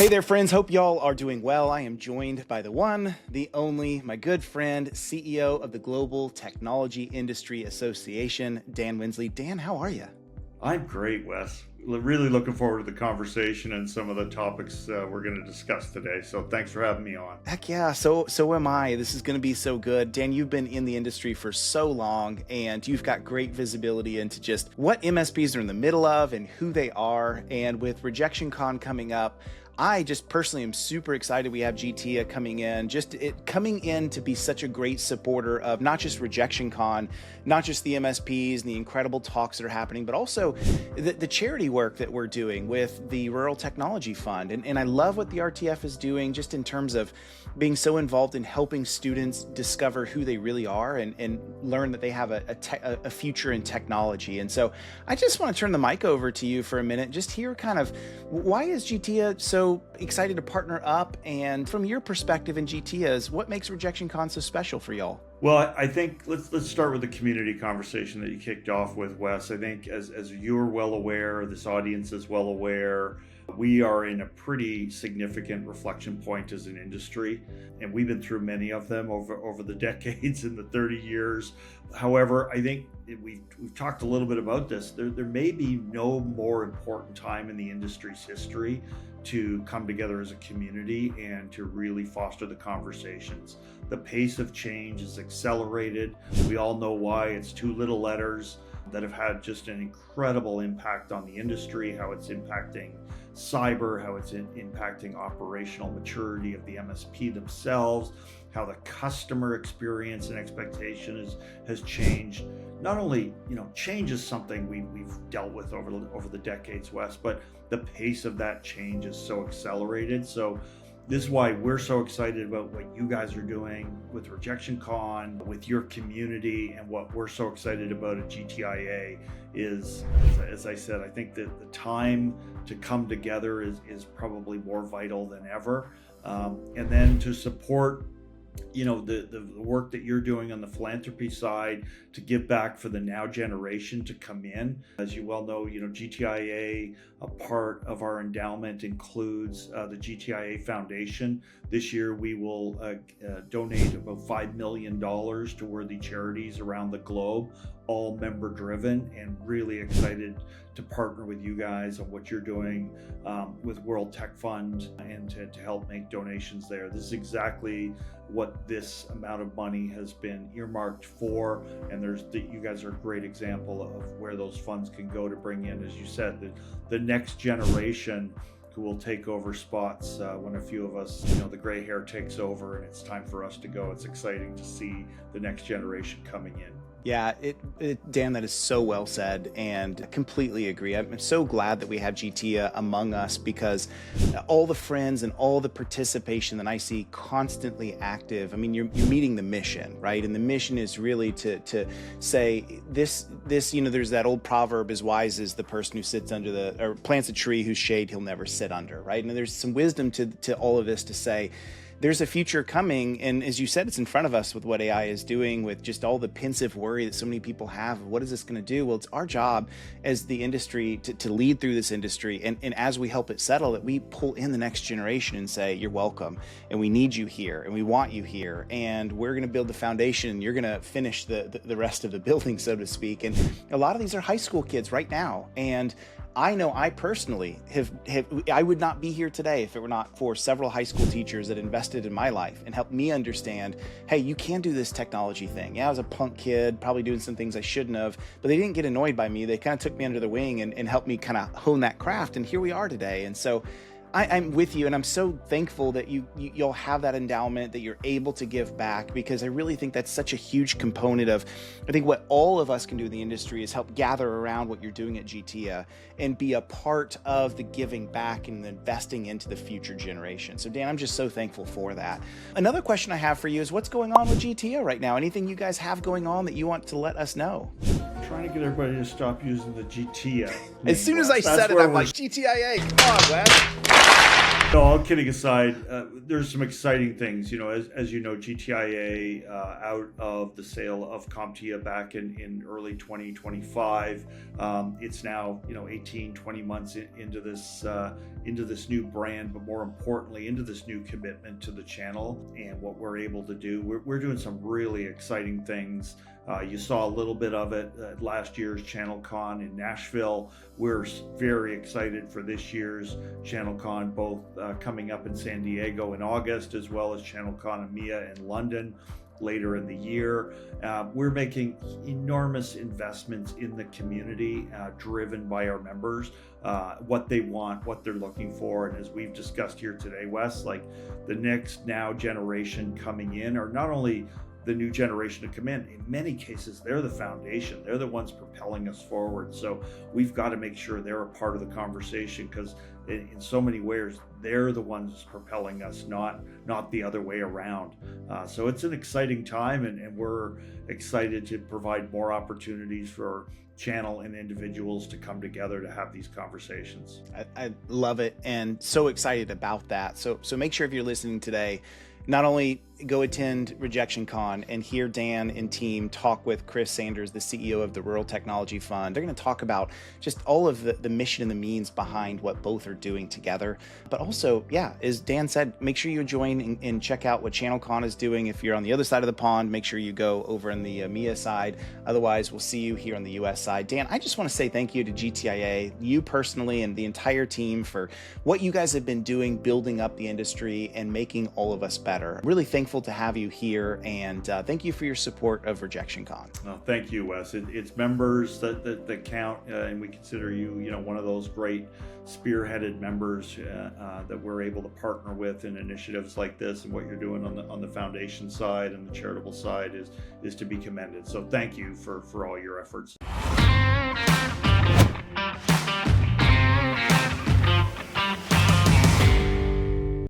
Hey there, friends. Hope y'all are doing well. I am joined by the one, the only, my good friend, CEO of the Global Technology Industry Association, Dan Wensley. Dan, how are you? I'm great, Wes. Really looking forward to the conversation and some of the topics we're going to discuss today. So thanks for having me on. Heck yeah, so am I. This is going to be so good. Dan, you've been in the industry for so long, and you've got great visibility into just what MSPs are in the middle of and who they are. And with RejectionCon coming up, I just personally am super excited we have GTIA coming in, to be such a great supporter of not just RejectionCon, not just the MSPs and the incredible talks that are happening, but also the charity work that we're doing with the Rural Technology Fund. And I love what the RTF is doing just in terms of being so involved in helping students discover who they really are and learn that they have a future in technology. And so I just want to turn the mic over to you for a minute, just hear kind of why is GTIA so excited to partner up, and from your perspective in GTIAs, what makes RejectionCon so special for y'all? Well, I think let's start with the community conversation that you kicked off with, Wes. I think as you're well aware, this audience is well aware, we are in a pretty significant reflection point as an industry, and we've been through many of them over the decades and the 30 years. However, I think we've talked a little bit about this. There may be no more important time in the industry's history to come together as a community and to really foster the conversations. The pace of change is accelerated. We all know why. It's two little letters that have had just an incredible impact on the industry, how it's impacting cyber, how it's impacting operational maturity of the MSP themselves, how the customer experience and expectation has changed. Not only, change is something we've dealt with over the decades, Wes, but the pace of that change is so accelerated. So this is why we're so excited about what you guys are doing with RejectionCon, with your community, and what we're so excited about at GTIA is, as I said, I think that the time to come together is probably more vital than ever. And then to support the work that you're doing on the philanthropy side to give back for the now generation to come in. As you well know, GTIA, a part of our endowment includes the GTIA Foundation. This year we will donate about $5 million to worthy charities around the globe, all member driven, and really excited to partner with you guys on what you're doing with World Tech Fund and to help make donations there. This is exactly what this amount of money has been earmarked for, and you guys are a great example of where those funds can go to bring in, as you said, the next generation who will take over spots when a few of us, the gray hair takes over and it's time for us to go. It's exciting to see the next generation coming in. Yeah, Dan, that is so well said, and I completely agree. I'm so glad that we have GTIA among us, because all the friends and all the participation that I see constantly active, I mean, you're meeting the mission, right? And the mission is really to say this, there's that old proverb, as wise as the person who sits under or plants a tree whose shade he'll never sit under, right? And there's some wisdom to all of this to say, there's a future coming, and as you said, it's in front of us with what AI is doing, with just all the pensive worry that so many people have. What is this going to do? Well, it's our job as the industry to lead through this industry, and as we help it settle, that we pull in the next generation and say, you're welcome, and we need you here, and we want you here, and we're going to build the foundation, and you're going to finish the rest of the building, so to speak. And a lot of these are high school kids right now, and I know I personally I would not be here today if it were not for several high school teachers that invested in my life and helped me understand, hey, you can do this technology thing. Yeah, I was a punk kid, probably doing some things I shouldn't have, but they didn't get annoyed by me. They kind of took me under the wing and helped me kind of hone that craft. And here we are today. And so I'm with you, and I'm so thankful that you'll have that endowment, that you're able to give back, because I really think that's such a huge component of, I think what all of us can do in the industry is help gather around what you're doing at GTIA and be a part of the giving back and investing into the future generation. So Dan, I'm just so thankful for that. Another question I have for you is, what's going on with GTIA right now? Anything you guys have going on that you want to let us know? I'm trying to get everybody to stop using the GTIA. As soon as I said it, I'm like, GTIA, come on, Wes. No, all kidding aside, there's some exciting things. As you know, GTIA out of the sale of CompTIA back in early 2025. It's now 18, 20 months into this new brand, but more importantly, into this new commitment to the channel and what we're able to do. We're doing some really exciting things. You saw a little bit of it at last year's ChannelCon in Nashville. We're very excited for this year's ChannelCon, both coming up in San Diego in August, as well as ChannelCon EMEA in London later in the year. We're making enormous investments in the community, driven by our members, what they want, what they're looking for. And as we've discussed here today, Wes, like the next now generation coming in are not only the new generation to come in many cases, they're the foundation. They're the ones propelling us forward. So we've got to make sure they're a part of the conversation, because in so many ways, they're the ones propelling us, not the other way around. So it's an exciting time, and we're excited to provide more opportunities for channel and individuals to come together to have these conversations. I love it, and so excited about that. So make sure if you're listening today, not only go attend RejectionCon and hear Dan and team talk with Chris Sanders, the CEO of the Rural Technology Fund. They're going to talk about just all of the mission and the means behind what both are doing together. But also, as Dan said, make sure you join and check out what ChannelCon is doing. If you're on the other side of the pond, make sure you go over in the EMEA side. Otherwise, we'll see you here on the US side. Dan, I just want to say thank you to GTIA, you personally, and the entire team for what you guys have been doing, building up the industry and making all of us better. I'm really thankful to have you here, and thank you for your support of RejectionCon. Oh, thank you, Wes. It's members that count, and we consider you, one of those great spearheaded members that we're able to partner with in initiatives like this. And what you're doing on the foundation side and the charitable side is to be commended. So thank you for all your efforts.